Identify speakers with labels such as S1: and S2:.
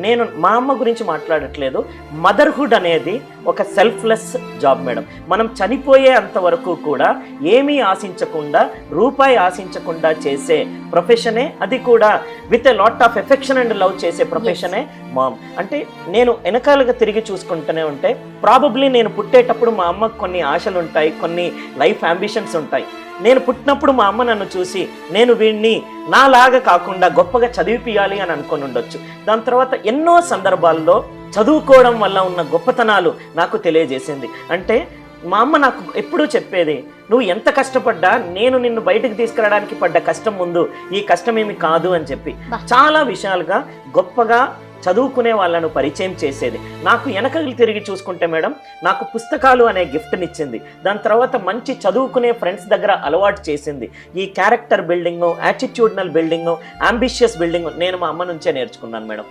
S1: నేను మా అమ్మ గురించి మాట్లాడట్లేదు. మదర్హుడ్ అనేది ఒక సెల్ఫ్లెస్ జాబ్ మేడం. మనం చనిపోయే అంతవరకు కూడా ఏమీ ఆశించకుండా, రూపాయి ఆశించకుండా చేసే ప్రొఫెషనే, అది కూడా with a lot of affection and love చేసే ప్రొఫెషనే మామ్. అంటే నేను వెనకాలగా తిరిగి చూసుకుంటూనే ఉంటే ప్రాబబ్లీ నేను పుట్టేటప్పుడు మా అమ్మకు కొన్ని ఆశలు ఉంటాయి, కొన్ని లైఫ్ అంబిషన్స్ ఉంటాయి. నేను పుట్టినప్పుడు మా అమ్మ నన్ను చూసి నేను వీడిని నాలాగా కాకుండా గొప్పగా చదివిపియాలి అని అనుకొని ఉండొచ్చు. దాని తర్వాత ఎన్నో సందర్భాల్లో చదువుకోవడం వల్ల ఉన్న గొప్పతనాలు నాకు తెలియజేసింది. అంటే మా అమ్మ నాకు ఎప్పుడూ చెప్పేది, నువ్వు ఎంత కష్టపడ్డా నేను నిన్ను బయటకు తీసుకురావడానికి పడ్డ కష్టం ముందు ఈ కష్టం ఏమి కాదు అని చెప్పి చాలా విషయాలుగా గొప్పగా చదువుకునే వాళ్ళను పరిచయం చేసేది. నాకు వెనకలు తిరిగి చూసుకుంటే మేడం, నాకు పుస్తకాలు అనే గిఫ్ట్నిచ్చింది. దాని తర్వాత మంచి చదువుకునే ఫ్రెండ్స్ దగ్గర అలవాటు చేసింది. ఈ character building, attitudinal building, ambitious building నేను మా అమ్మ నుంచే నేర్చుకున్నాను మేడం.